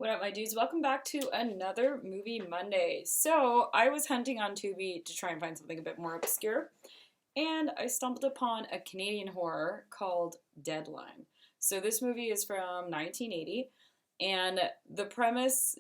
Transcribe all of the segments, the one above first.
What up, my dudes? Welcome back to another Movie Monday. So, I was hunting on Tubi to try and find something a bit more obscure, and I stumbled upon a Canadian horror called Deadline. So, this movie is from 1980, and the premise,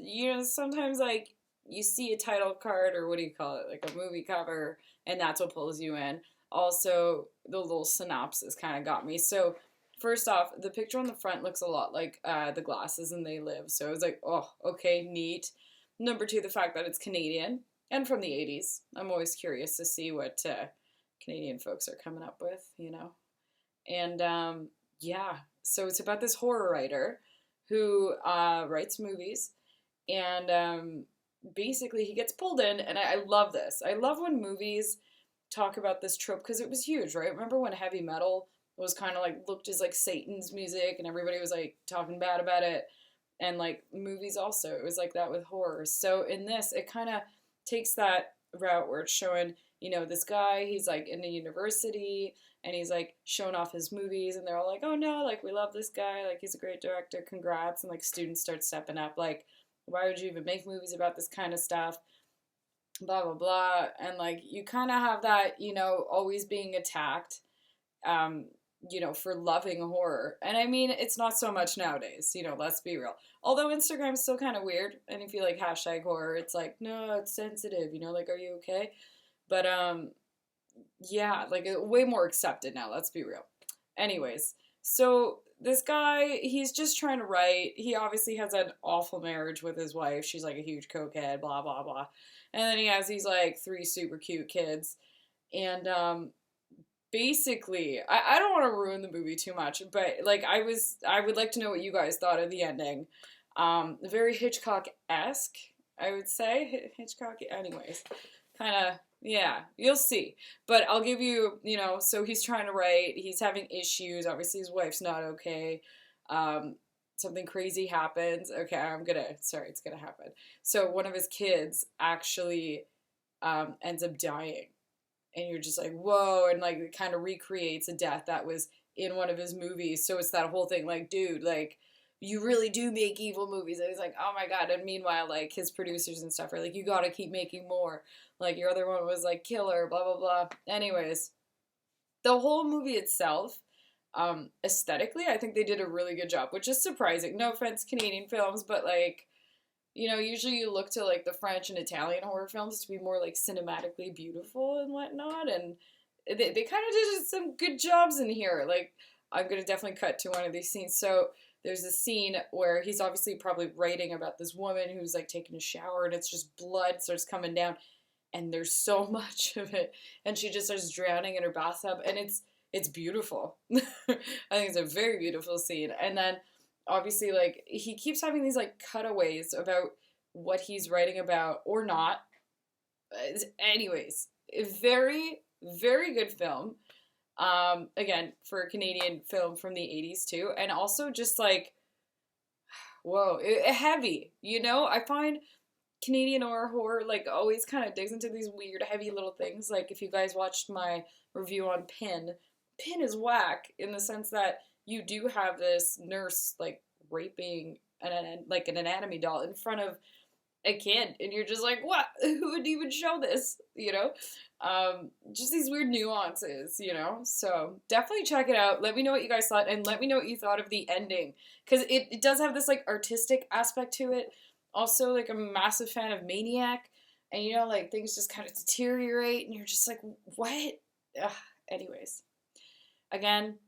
sometimes like you see a title card, or what do you call it, like a movie cover, and that's what pulls you in. Also, the little synopsis kind of got me. So, first off, the picture on the front looks a lot like the glasses in They Live. So I was like, oh, okay, neat. Number two, the fact that it's Canadian and from the 80s. I'm always curious to see what Canadian folks are coming up with. And yeah, so it's about this horror writer who writes movies. And basically, he gets pulled in. And I love this. I love when movies talk about this trope because it was huge, right? Remember when heavy metal was kind of like looked as like Satan's music and everybody was like talking bad about it, and like movies also, it was like that with horror. So in this, it kind of takes that route where it's showing, this guy, he's like in a university and he's like showing off his movies and they're all like, oh no, like we love this guy, like he's a great director, congrats. And like students start stepping up, like, why would you even make movies about this kind of stuff, blah blah blah. And like you kind of have that, always being attacked, for loving horror. And I mean, it's not so much nowadays, let's be real. Although Instagram's still kind of weird, and if you like hashtag horror, it's like, no, it's sensitive, like, are you okay? But, yeah, like, way more accepted now, let's be real. Anyways, so this guy, he's just trying to write. He obviously has an awful marriage with his wife. She's like a huge cokehead, blah, blah, blah. And then he has these, like, 3 super cute kids. And, basically, I don't want to ruin the movie too much, but like I would like to know what you guys thought of the ending. Very Hitchcock-esque, I would say. Hitchcock, anyways, kind of, yeah, you'll see. But I'll give you, so he's trying to write, he's having issues, obviously his wife's not okay. Something crazy happens. Okay, it's gonna happen. So one of his kids actually ends up dying. And you're just like, whoa, and like it kind of recreates a death that was in one of his movies. So it's that whole thing, like, dude, like, you really do make evil movies. And he's like, oh my god. And meanwhile, like, his producers and stuff are like, you gotta keep making more. Like, your other one was like killer, blah, blah, blah. Anyways, the whole movie itself, aesthetically, I think they did a really good job, which is surprising. No offense, Canadian films, but like, usually you look to like the French and Italian horror films to be more like cinematically beautiful and whatnot, and they kind of did some good jobs in here. Like, I'm gonna definitely cut to one of these scenes. So there's a scene where he's obviously probably writing about this woman who's like taking a shower and it's just blood starts coming down, and there's so much of it, and she just starts drowning in her bathtub, and it's beautiful. I think it's a very beautiful scene. And then obviously, like, he keeps having these, like, cutaways about what he's writing about, or not. Anyways, a very, very good film. Again, for a Canadian film from the 80s, too. And also just, like, whoa, heavy, I find Canadian horror, like, always kind of digs into these weird, heavy little things. Like, if you guys watched my review on Pin is whack in the sense that you do have this nurse, like, raping an anatomy doll in front of a kid, and you're just like, what? Who would even show this, Just these weird nuances, So definitely check it out. Let me know what you guys thought, and let me know what you thought of the ending, because it does have this, like, artistic aspect to it. Also, like, I'm a massive fan of Maniac, and, like, things just kind of deteriorate, and you're just like, what? Ugh. Anyways. Again,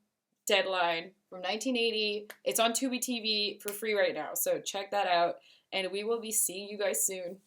Deadline from 1980. It's on Tubi TV for free right now, so check that out, and we will be seeing you guys soon.